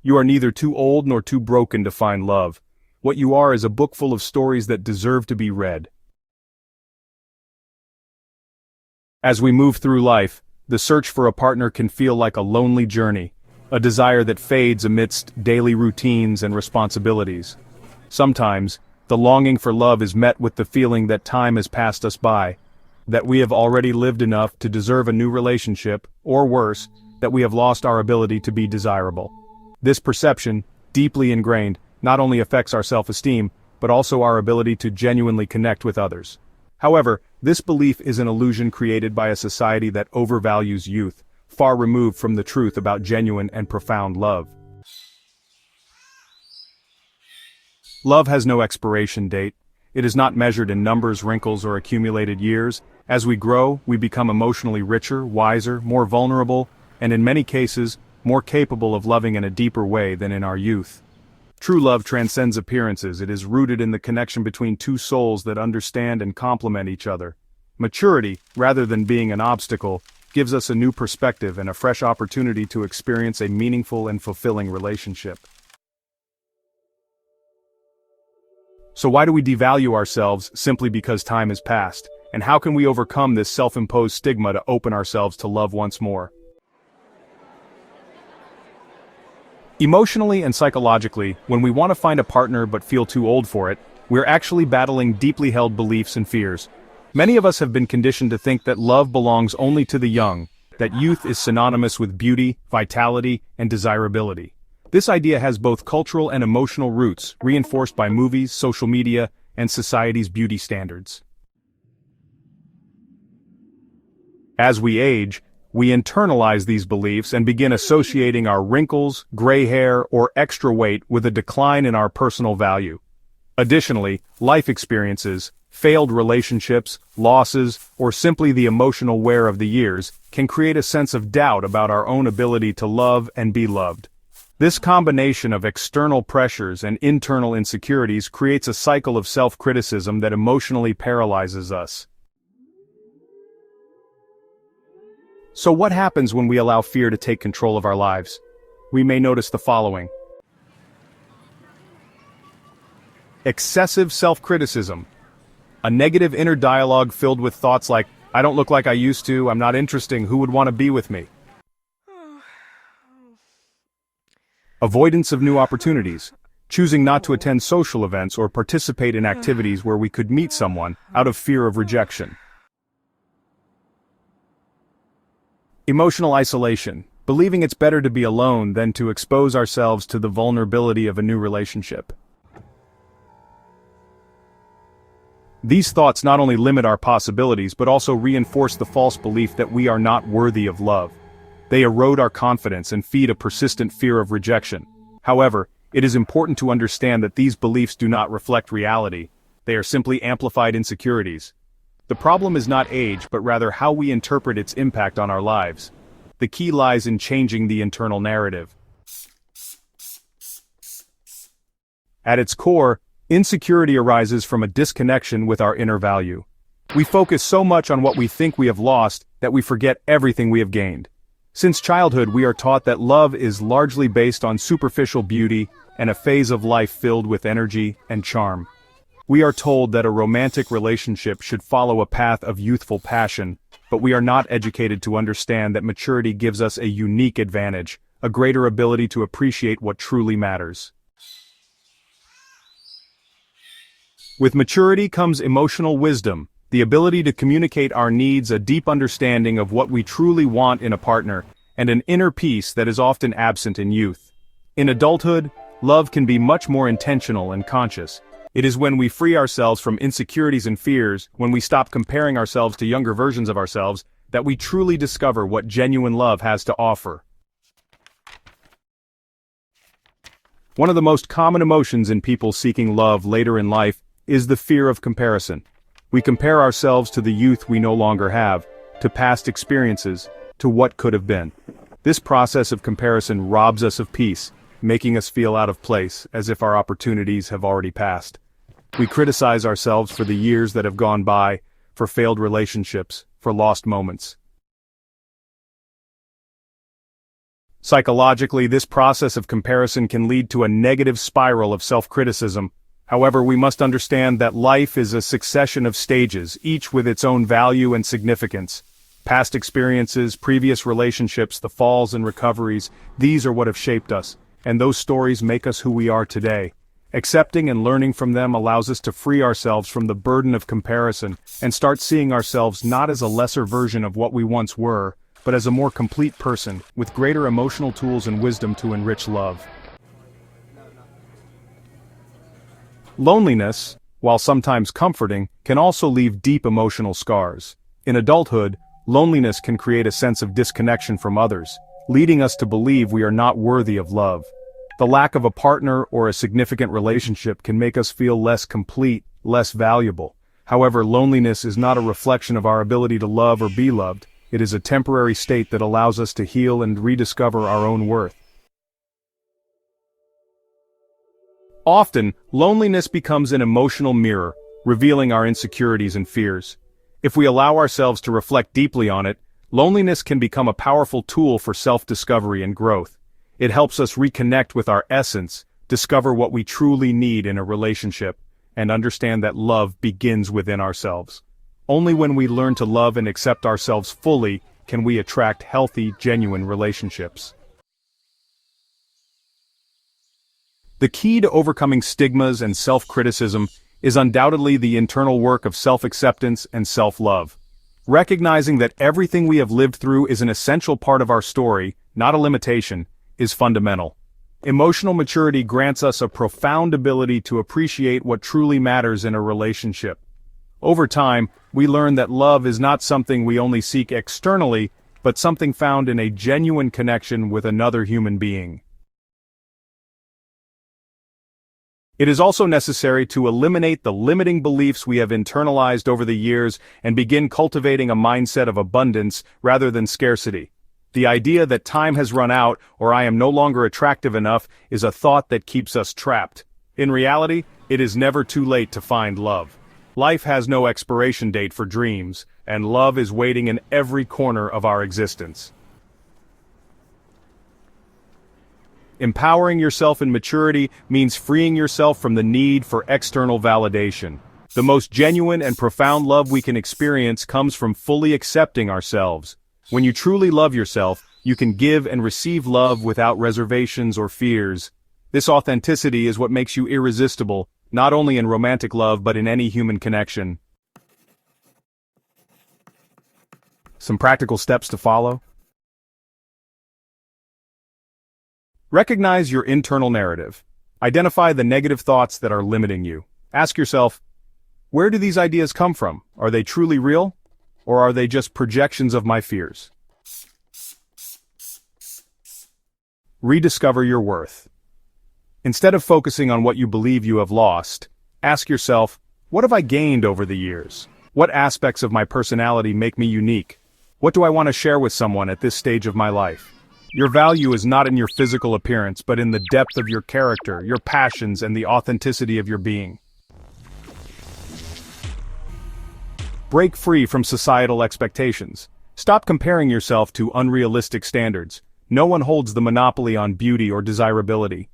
You are neither too old nor too broken to find love. What you are is a book full of stories that deserve to be read. As we move through life, the search for a partner can feel like a lonely journey, a desire that fades amidst daily routines and responsibilities. Sometimes, the longing for love is met with the feeling that time has passed us by, that we have already lived enough to deserve a new relationship, or worse, that we have lost our ability to be desirable. This perception, deeply ingrained, not only affects our self-esteem, but also our ability to genuinely connect with others. However, this belief is an illusion created by a society that overvalues youth, far removed from the truth about genuine and profound love. Love has no expiration date. It is not measured in numbers, wrinkles, or accumulated years. As we grow, we become emotionally richer, wiser, more vulnerable, and in many cases, more capable of loving in a deeper way than in our youth. True love transcends appearances. It is rooted in the connection between two souls that understand and complement each other. Maturity, rather than being an obstacle, gives us a new perspective and a fresh opportunity to experience a meaningful and fulfilling relationship. So why do we devalue ourselves simply because time has passed? And how can we overcome this self-imposed stigma to open ourselves to love once more? Emotionally and psychologically, when we want to find a partner but feel too old for it, we're actually battling deeply held beliefs and fears. Many of us have been conditioned to think that love belongs only to the young, that youth is synonymous with beauty, vitality, and desirability. This idea has both cultural and emotional roots, reinforced by movies, social media, and society's beauty standards. As we age, we internalize these beliefs and begin associating our wrinkles, gray hair, or extra weight with a decline in our personal value. Additionally, life experiences, failed relationships, losses, or simply the emotional wear of the years can create a sense of doubt about our own ability to love and be loved. This combination of external pressures and internal insecurities creates a cycle of self-criticism that emotionally paralyzes us. So what happens when we allow fear to take control of our lives? We may notice the following. Excessive self-criticism. A negative inner dialogue filled with thoughts like, I don't look like I used to, I'm not interesting, who would want to be with me? Avoidance of new opportunities. Choosing not to attend social events or participate in activities where we could meet someone out of fear of rejection. Emotional isolation. Believing it's better to be alone than to expose ourselves to the vulnerability of a new relationship. These thoughts not only limit our possibilities but also reinforce the false belief that we are not worthy of love. They erode our confidence and feed a persistent fear of rejection. However, it is important to understand that these beliefs do not reflect reality. They are simply amplified insecurities. The problem is not age, but rather how we interpret its impact on our lives. The key lies in changing the internal narrative. At its core, insecurity arises from a disconnection with our inner value. We focus so much on what we think we have lost that we forget everything we have gained. Since childhood, we are taught that love is largely based on superficial beauty and a phase of life filled with energy and charm. We are told that a romantic relationship should follow a path of youthful passion, but we are not educated to understand that maturity gives us a unique advantage, a greater ability to appreciate what truly matters. With maturity comes emotional wisdom, the ability to communicate our needs, a deep understanding of what we truly want in a partner, and an inner peace that is often absent in youth. In adulthood, love can be much more intentional and conscious. It is when we free ourselves from insecurities and fears, when we stop comparing ourselves to younger versions of ourselves, that we truly discover what genuine love has to offer. One of the most common emotions in people seeking love later in life is the fear of comparison. We compare ourselves to the youth we no longer have, to past experiences, to what could have been. This process of comparison robs us of peace, making us feel out of place, as if our opportunities have already passed. We criticize ourselves for the years that have gone by, for failed relationships, for lost moments. Psychologically, this process of comparison can lead to a negative spiral of self-criticism. However, we must understand that life is a succession of stages, each with its own value and significance. Past experiences, previous relationships, the falls and recoveries, these are what have shaped us, and those stories make us who we are today. Accepting and learning from them allows us to free ourselves from the burden of comparison and start seeing ourselves not as a lesser version of what we once were, but as a more complete person, with greater emotional tools and wisdom to enrich love. Loneliness, while sometimes comforting, can also leave deep emotional scars. In adulthood, loneliness can create a sense of disconnection from others, leading us to believe we are not worthy of love. The lack of a partner or a significant relationship can make us feel less complete, less valuable. However, loneliness is not a reflection of our ability to love or be loved. It is a temporary state that allows us to heal and rediscover our own worth. Often, loneliness becomes an emotional mirror, revealing our insecurities and fears. If we allow ourselves to reflect deeply on it, loneliness can become a powerful tool for self-discovery and growth. It helps us reconnect with our essence, discover what we truly need in a relationship, and understand that love begins within ourselves. Only when we learn to love and accept ourselves fully can we attract healthy, genuine relationships. The key to overcoming stigmas and self-criticism is undoubtedly the internal work of self-acceptance and self-love. Recognizing that everything we have lived through is an essential part of our story, not a limitation, is fundamental. Emotional maturity grants us a profound ability to appreciate what truly matters in a relationship. Over time, we learn that love is not something we only seek externally, but something found in a genuine connection with another human being. It is also necessary to eliminate the limiting beliefs we have internalized over the years and begin cultivating a mindset of abundance rather than scarcity. The idea that time has run out or I am no longer attractive enough is a thought that keeps us trapped. In reality, it is never too late to find love. Life has no expiration date for dreams, and love is waiting in every corner of our existence. Empowering yourself in maturity means freeing yourself from the need for external validation. The most genuine and profound love we can experience comes from fully accepting ourselves. When you truly love yourself, you can give and receive love without reservations or fears. This authenticity is what makes you irresistible, not only in romantic love but in any human connection. Some practical steps to follow. Recognize your internal narrative. Identify the negative thoughts that are limiting you. Ask yourself, where do these ideas come from? Are they truly real? Or are they just projections of my fears? Rediscover your worth. Instead of focusing on what you believe you have lost, ask yourself, what have I gained over the years? What aspects of my personality make me unique? What do I want to share with someone at this stage of my life? Your value is not in your physical appearance, but in the depth of your character, your passions, and the authenticity of your being. Break free from societal expectations. Stop comparing yourself to unrealistic standards. No one holds the monopoly on beauty or desirability.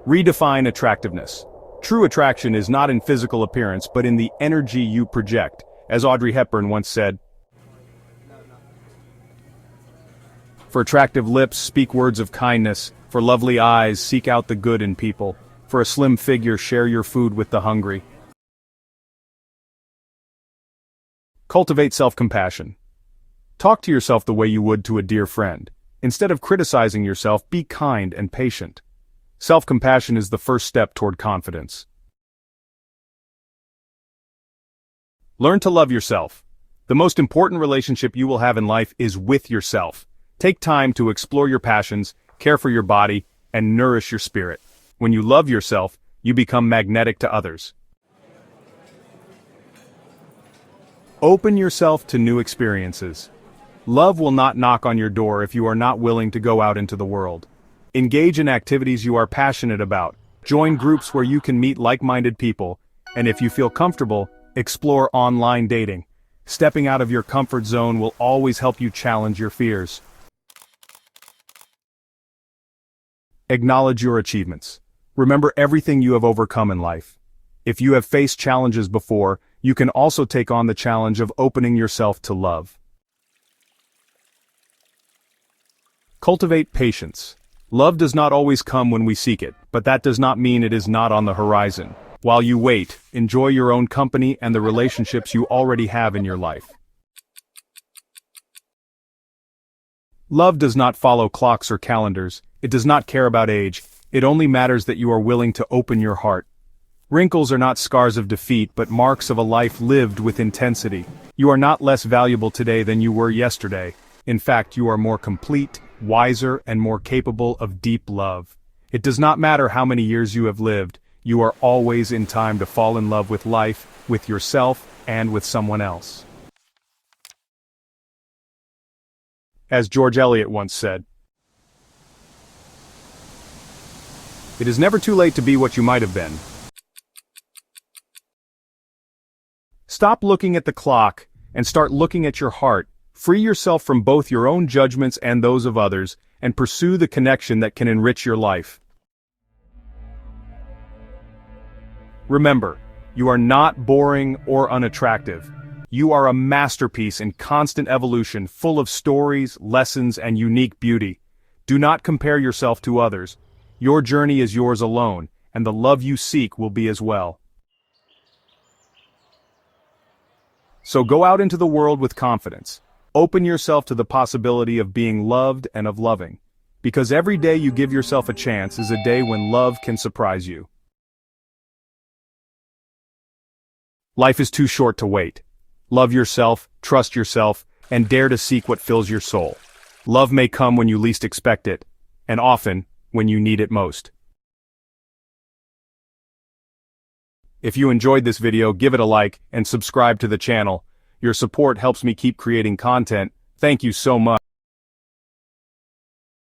Redefine attractiveness. True attraction is not in physical appearance but in the energy you project, as Audrey Hepburn once said. For attractive lips, speak words of kindness. For lovely eyes, seek out the good in people. For a slim figure, share your food with the hungry. Cultivate self-compassion. Talk to yourself the way you would to a dear friend. Instead of criticizing yourself, be kind and patient. Self-compassion is the first step toward confidence. Learn to love yourself. The most important relationship you will have in life is with yourself. Take time to explore your passions, care for your body, and nourish your spirit. When you love yourself, you become magnetic to others. Open yourself to new experiences. Love will not knock on your door if you are not willing to go out into the world. Engage in activities you are passionate about. Join groups where you can meet like-minded people, and if you feel comfortable, explore online dating. Stepping out of your comfort zone will always help you challenge your fears. Acknowledge your achievements. Remember everything you have overcome in life. If you have faced challenges before, you can also take on the challenge of opening yourself to love. Cultivate patience. Love does not always come when we seek it, but that does not mean it is not on the horizon. While you wait, enjoy your own company and the relationships you already have in your life. Love does not follow clocks or calendars. It does not care about age. It only matters that you are willing to open your heart. Wrinkles are not scars of defeat, but marks of a life lived with intensity. You are not less valuable today than you were yesterday. In fact, you are more complete, wiser, and more capable of deep love. It does not matter how many years you have lived. You are always in time to fall in love with life, with yourself, and with someone else. As George Eliot once said, "It is never too late to be what you might have been." Stop looking at the clock and start looking at your heart. Free yourself from both your own judgments and those of others, and pursue the connection that can enrich your life. Remember, you are not boring or unattractive. You are a masterpiece in constant evolution, full of stories, lessons, and unique beauty. Do not compare yourself to others. Your journey is yours alone, and the love you seek will be as well. So go out into the world with confidence. Open yourself to the possibility of being loved and of loving. Because every day you give yourself a chance is a day when love can surprise you. Life is too short to wait. Love yourself, trust yourself, and dare to seek what fills your soul. Love may come when you least expect it, and often when you need it most. If you enjoyed this video, give it a like and subscribe to the channel. Your support helps me keep creating content. Thank you so much.